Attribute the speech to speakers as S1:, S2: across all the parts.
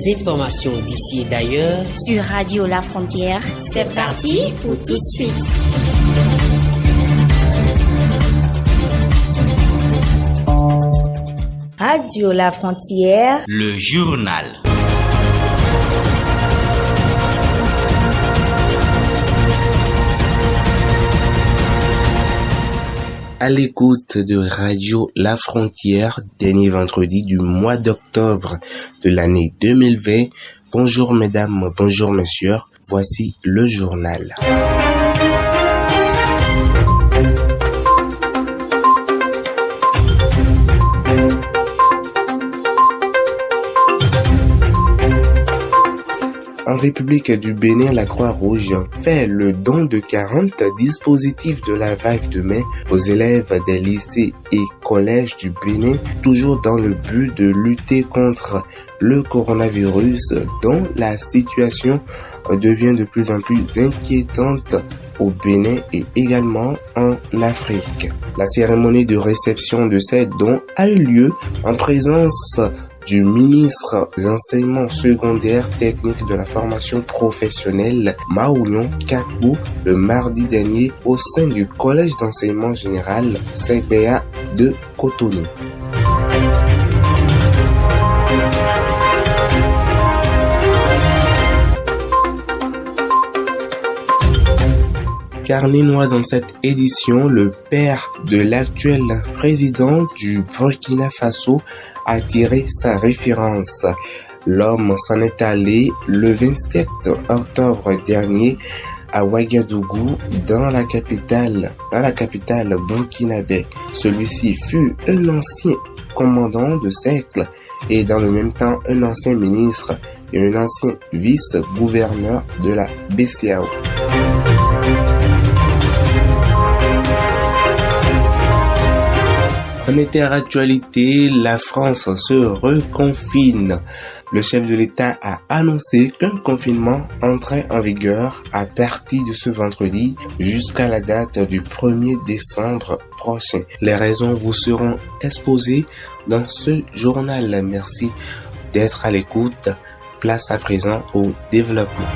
S1: les informations d'ici et d'ailleurs
S2: sur Radio La Frontière.
S3: C'est parti pour tout de suite.
S2: Radio La Frontière,
S1: le journal.
S4: À l'écoute de Radio La Frontière, dernier vendredi du mois d'octobre de l'année 2020. Bonjour mesdames, bonjour messieurs, voici le journal. En République du Bénin, la Croix-Rouge fait le don de 40 dispositifs de lavage de mains aux élèves des lycées et collèges du Bénin, toujours dans le but de lutter contre le coronavirus dont la situation devient de plus en plus inquiétante au Bénin et également en Afrique. La cérémonie de réception de ces dons a eu lieu en présence du ministre des enseignements secondaires techniques de la formation professionnelle Maounion Kakbou le mardi dernier au sein du collège d'enseignement général CBA de Cotonou. Carnénois dans cette édition, le père de l'actuel président du Burkina Faso a tiré sa référence. L'homme s'en est allé le 27 octobre dernier à Ouagadougou, dans la capitale burkinabé. Celui-ci fut un ancien commandant de cercle et dans le même temps un ancien ministre et un ancien vice-gouverneur de la BCEAO. En interactualité, la France se reconfine. Le chef de l'État a annoncé qu'un confinement entrait en vigueur à partir de ce vendredi jusqu'à la date du 1er décembre prochain. Les raisons vous seront exposées dans ce journal. Merci d'être à l'écoute. Place à présent au développement.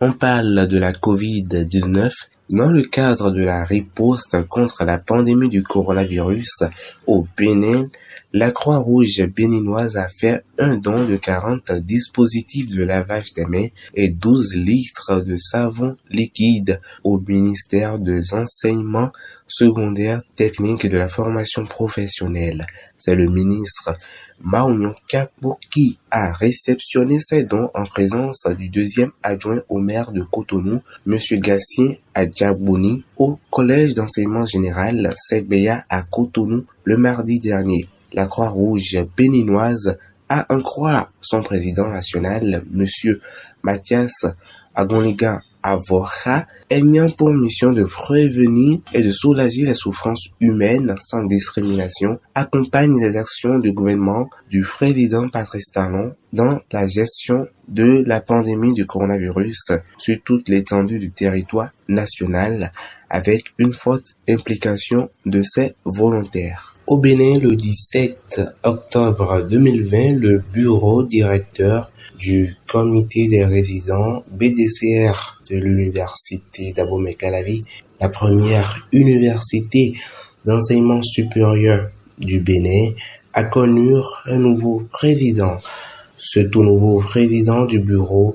S4: On parle de la COVID-19 dans le cadre de la riposte contre la pandémie du coronavirus au Bénin. La Croix-Rouge béninoise a fait un don de 40 dispositifs de lavage des mains et 12 litres de savon liquide au ministère des enseignements secondaires techniques et de la formation professionnelle. C'est le ministre Maounion Kakbou qui a réceptionné ces dons en présence du deuxième adjoint au maire de Cotonou, M. Gatien Adjabouni, au collège d'enseignement général CBA à Cotonou le mardi dernier. La Croix-Rouge béninoise a en croire son président national, M. Mathias Agoniga Avoka, ayant pour mission de prévenir et de soulager les souffrances humaines sans discrimination, accompagne les actions du gouvernement du président Patrice Talon dans la gestion de la pandémie du coronavirus sur toute l'étendue du territoire national, avec une forte implication de ses volontaires. Au Bénin, le 17 octobre 2020, le bureau directeur du comité des résidents BDCR de l'université d'Abomey-Calavi, la première université d'enseignement supérieur du Bénin, a connu un nouveau président. Ce tout nouveau président du bureau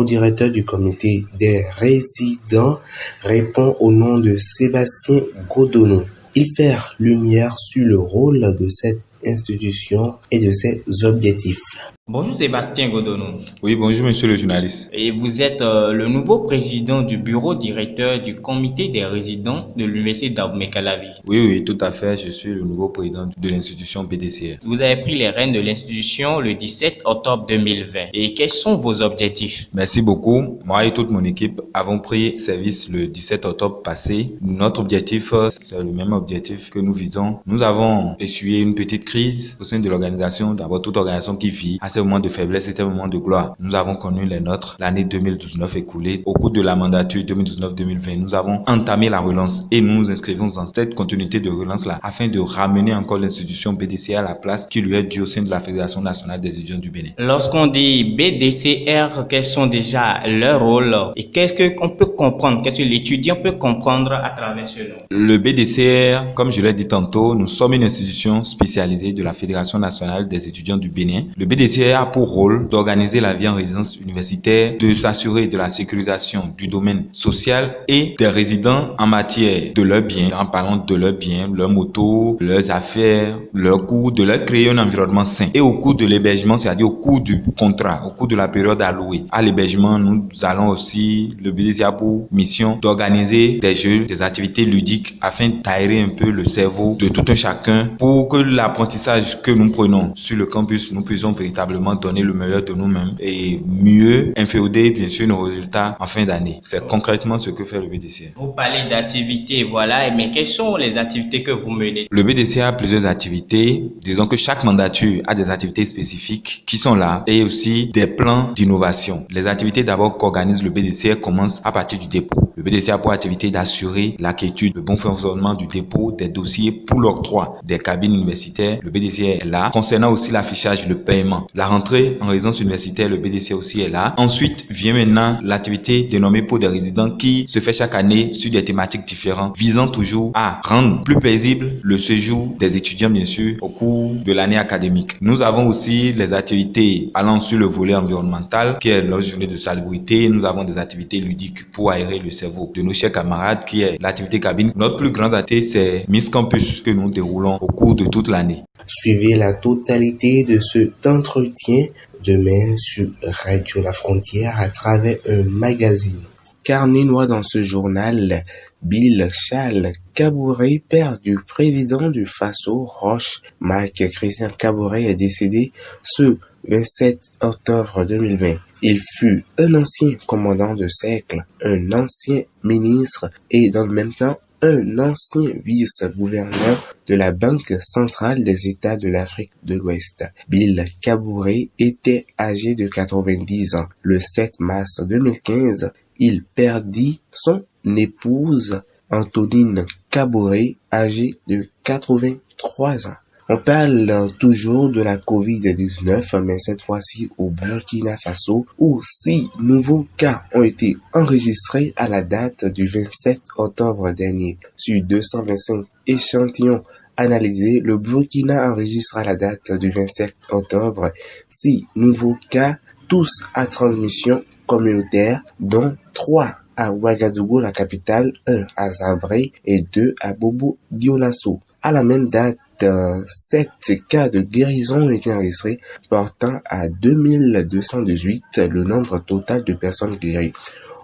S4: directeur du comité des résidents répond au nom de Sébastien Godonou. Il fait lumière sur le rôle de cette institution et de ses objectifs.
S5: Bonjour Sébastien Godonou.
S6: Oui, bonjour monsieur le journaliste.
S5: Et vous êtes le nouveau président du bureau directeur du comité des résidents de l'université d'Abomey-Calavi.
S6: Oui, tout à fait. Je suis le nouveau président de l'institution BDCR.
S5: Vous avez pris les rênes de l'institution le 17 octobre 2020. Et quels sont vos objectifs?
S6: Merci beaucoup. Moi et toute mon équipe avons pris service le 17 octobre passé. Notre objectif, c'est le même objectif que nous visons. Nous avons essuyé une petite crise au sein de l'organisation. D'abord, toute organisation qui vit à ces moments de faiblesse et ces moments de gloire. Nous avons connu les nôtres, l'année 2019 écoulée. Au cours de la mandature 2019-2020, nous avons entamé la relance et nous nous inscrivons dans cette continuité de relance-là afin de ramener encore l'institution BDCR à la place qui lui est due au sein de la Fédération nationale des étudiants du Bénin.
S5: Lorsqu'on dit BDCR, quels sont déjà leurs rôles et qu'est-ce qu'on peut comprendre, qu'est-ce que l'étudiant peut comprendre à travers ce nom?
S6: Le BDCR, comme je l'ai dit tantôt, nous sommes une institution spécialisée de la Fédération nationale des étudiants du Bénin. Le BDCR a pour rôle d'organiser la vie en résidence universitaire, de s'assurer de la sécurisation du domaine social et des résidents en matière de leurs biens, en parlant de leurs biens, leurs motos, leurs affaires, leurs coûts, de leur créer un environnement sain. Et au cours de l'hébergement, c'est-à-dire au cours du contrat, au cours de la période allouée à l'hébergement, nous allons aussi, le BDCR a pour mission d'organiser des jeux, des activités ludiques afin d'aérer un peu le cerveau de tout un chacun pour que l'apprentissage que nous prenons sur le campus, nous puissions véritablement donner le meilleur de nous-mêmes et mieux inféoder bien sûr nos résultats en fin d'année. C'est concrètement ce que fait le BDCR.
S5: Vous parlez d'activités, voilà, mais quelles sont les activités que vous menez?
S6: Le BDCR a plusieurs activités. Disons que chaque mandature a des activités spécifiques qui sont là et aussi des plans d'innovation. Les activités d'abord qu'organise le BDCR commencent à partir du dépôt. Le BDCR a pour activité d'assurer la quiétude, le bon fonctionnement du dépôt des dossiers pour l'octroi des cabines universitaires. Le BDCR est là. Concernant aussi l'affichage, le paiement, la rentrée en résidence universitaire, le BDCR aussi est là. Ensuite vient maintenant l'activité dénommée pour des résidents qui se fait chaque année sur des thématiques différentes, visant toujours à rendre plus paisible le séjour des étudiants bien sûr au cours de l'année académique. Nous avons aussi les activités allant sur le volet environnemental qui est notre journée de salubrité. Nous avons des activités ludiques pour aérer le cerveau de nos chers camarades qui est l'activité cabine. Notre plus grande activité c'est Miss Campus que nous déroulons au cours de toute l'année.
S4: Suivez la totalité de cet entretien demain sur Radio La Frontière à travers un magazine. Carnet noir dans ce journal, Bill Charles Kabouré, père du président du Faso, Roch Marc Christian Kabouré, est décédé ce 27 octobre 2020. Il fut un ancien commandant de cercle, un ancien ministre et dans le même temps un ancien vice-gouverneur de la Banque centrale des États de l'Afrique de l'Ouest. Bill Kabouré était âgé de 90 ans. Le 7 mars 2015, il perdit son épouse Antonine Kabouré, âgée de 83 ans. On parle toujours de la Covid-19, mais cette fois-ci au Burkina Faso, où 6 nouveaux cas ont été enregistrés à la date du 27 octobre dernier. Sur 225 échantillons analysés, le Burkina enregistre à la date du 27 octobre 6 nouveaux cas, tous à transmission communautaire, dont 3 à Ouagadougou, la capitale, 1 à Zabré et 2 à Bobo-Dioulasso. À la même date, 7 cas de guérison ont été enregistrés, portant à 2218 le nombre total de personnes guéries.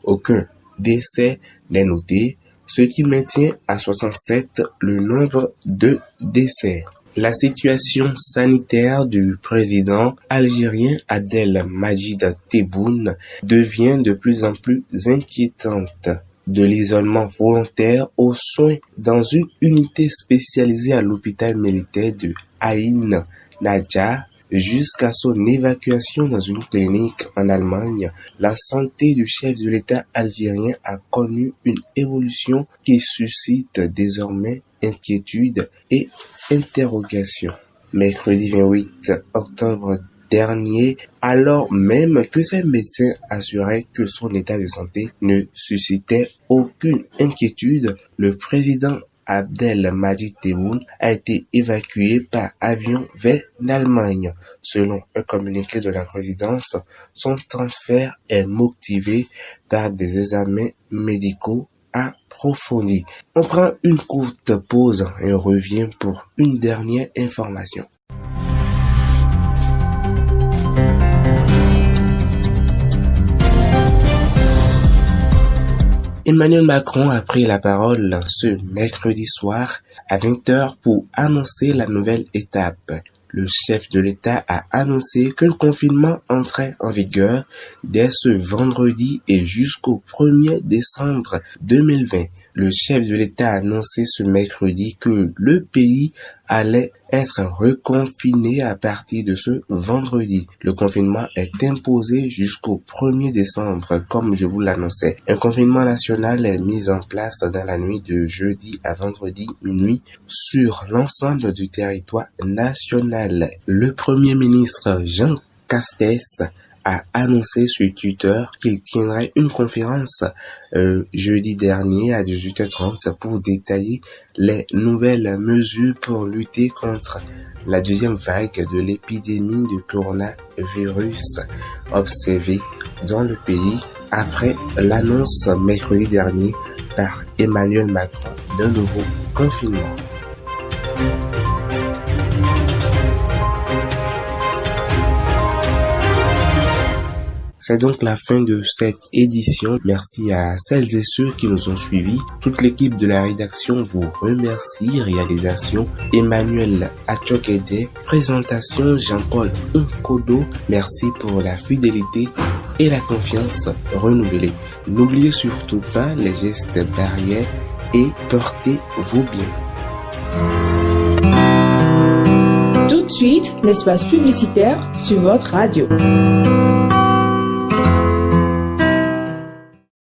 S4: Aucun décès n'est noté, ce qui maintient à 67 le nombre de décès. La situation sanitaire du président algérien Abdelmadjid Tebboune devient de plus en plus inquiétante. De l'isolement volontaire aux soins dans une unité spécialisée à l'hôpital militaire de Aïn Nadja jusqu'à son évacuation dans une clinique en Allemagne, la santé du chef de l'État algérien a connu une évolution qui suscite désormais inquiétude et interrogation. Mercredi 28 octobre dernier, alors même que ses médecins assuraient que son état de santé ne suscitait aucune inquiétude, le président Abdelmadjid Tebboune a été évacué par avion vers l'Allemagne. Selon un communiqué de la présidence, son transfert est motivé par des examens médicaux approfondis. On prend une courte pause et on revient pour une dernière information. Emmanuel Macron a pris la parole ce mercredi soir à 20h pour annoncer la nouvelle étape. Le chef de l'État a annoncé que le confinement entrait en vigueur dès ce vendredi et jusqu'au 1er décembre 2020. Le chef de l'État a annoncé ce mercredi que le pays allait être reconfiné à partir de ce vendredi. Le confinement est imposé jusqu'au 1er décembre, comme je vous l'annonçais. Un confinement national est mis en place dans la nuit de jeudi à vendredi minuit sur l'ensemble du territoire national. Le Premier ministre Jean Castex a annoncé sur Twitter qu'il tiendrait une conférence jeudi dernier à 18h30 pour détailler les nouvelles mesures pour lutter contre la deuxième vague de l'épidémie de coronavirus observée dans le pays après l'annonce mercredi dernier par Emmanuel Macron d'un nouveau confinement. C'est donc la fin de cette édition. Merci à celles et ceux qui nous ont suivis. Toute l'équipe de la rédaction vous remercie. Réalisation Emmanuel Achokede. Présentation Jean-Paul Nkodo. Merci pour la fidélité et la confiance renouvelée. N'oubliez surtout pas les gestes barrières et portez-vous bien.
S7: Tout de suite, l'espace publicitaire sur votre radio.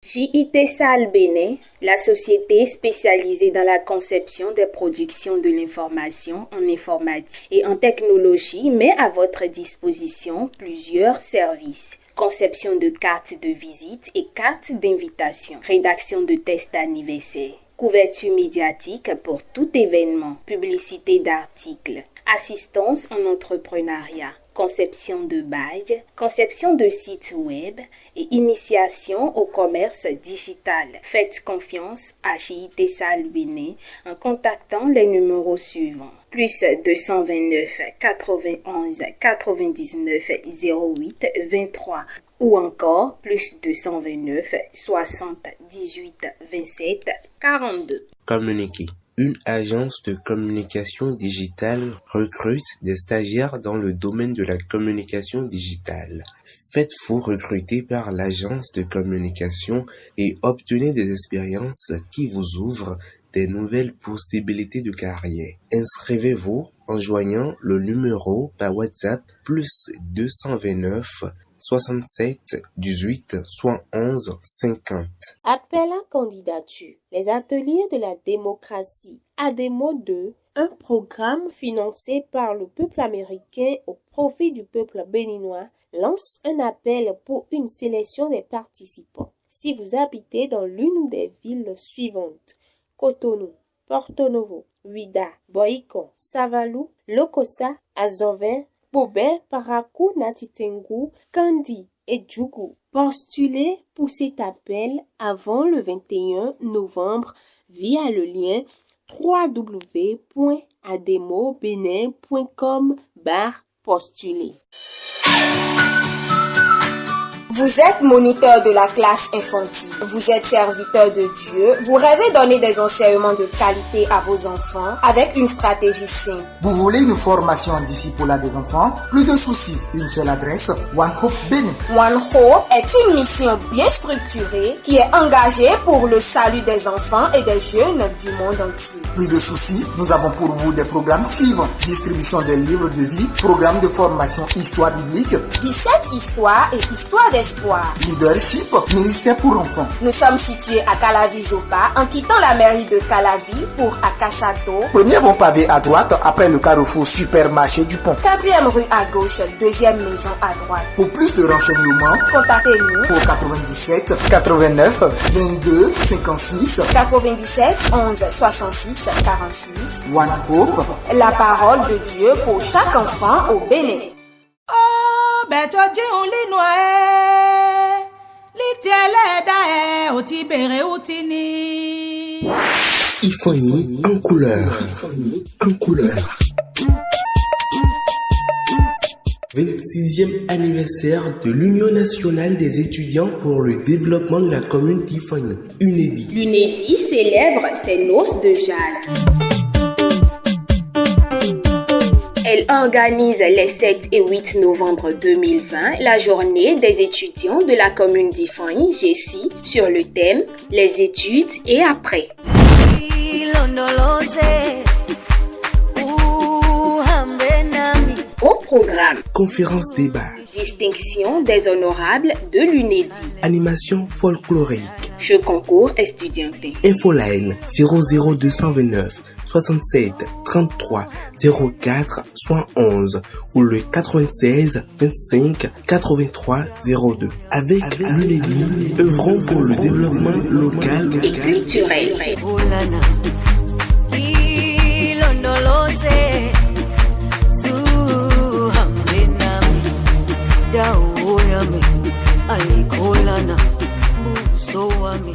S3: JITESAL Bénin, la société spécialisée dans la conception des productions de l'information en informatique et en technologie, met à votre disposition plusieurs services. Conception de cartes de visite et cartes d'invitation, rédaction de tests anniversaires, couverture médiatique pour tout événement, publicité d'articles, assistance en entrepreneuriat, conception de badges, conception de sites web et initiation au commerce digital. Faites confiance à JITESAL Bénin en contactant les numéros suivants. Plus 229 91 99 08 23 ou encore plus 229 60 18 27 42.
S4: Communiquer. Une agence de communication digitale recrute des stagiaires dans le domaine de la communication digitale. Faites-vous recruter par l'agence de communication et obtenez des expériences qui vous ouvrent des nouvelles possibilités de carrière. Inscrivez-vous en joignant le numéro par WhatsApp plus 229 67 18 71 50.
S8: Appel à candidature. Les ateliers de la démocratie ADEMO 2, un programme financé par le peuple américain au profit du peuple béninois, lance un appel pour une sélection des participants. Si vous habitez dans l'une des villes suivantes: Cotonou, Porto Novo, Ouida, Boïcon, Savalou, Lokossa, Azovin, Bobin, Parakou, Natitengu, Kandi et Djougou. Postulez pour cet appel avant le 21 novembre via le lien www.ademobenin.com/postuler.
S2: Vous êtes moniteur de la classe infantile, vous êtes serviteur de Dieu, vous rêvez donner des enseignements de qualité à vos enfants avec une stratégie simple.
S9: Vous voulez une formation en discipulat des enfants? Plus de soucis, une seule adresse, One Hope Bénin.
S2: One Hope est une mission bien structurée qui est engagée pour le salut des enfants et des jeunes du monde entier.
S9: Plus de soucis, nous avons pour vous des programmes suivants: distribution des livres de vie, programme de formation histoire biblique,
S2: 17 histoires et histoire d'espoir.
S9: Leadership, ministère pour enfants.
S2: Nous sommes situés à Calavi-Zopa en quittant la mairie de Calavi pour Akasato.
S9: Premier vont pavé à droite après le carrefour supermarché du pont.
S2: 4e rue à gauche, 2e maison à droite.
S9: Pour plus de renseignements,
S2: contactez-nous
S9: au 97 89 22 56
S2: 97 11 66 46.
S9: One Hope,
S2: la parole de Dieu pour chaque enfant au Bénin.
S10: Oh, beto jiun linoa litieleda otibere utini.
S4: Ifani en couleur. En couleur. 26e anniversaire de l'Union nationale des étudiants pour le développement de la commune d'Ifani, UNEDI.
S3: L'UNEDI célèbre ses noces de Jacques. Elle organise les 7 et 8 novembre 2020 la journée des étudiants de la commune d'Ifani, Jessie, sur le thème « Les études et après ». Au programme,
S4: conférence débat,
S3: distinction des honorables de l'UNEDI,
S4: animation folklorique,
S3: jeu concours estudiantin.
S4: Infoline 00229 67 33 04 71 ou le 96 25 83 02. Avec l'UNEDI, œuvrons pour le développement local
S3: et culturel.
S11: Dawo yami, alikolana, buso wami.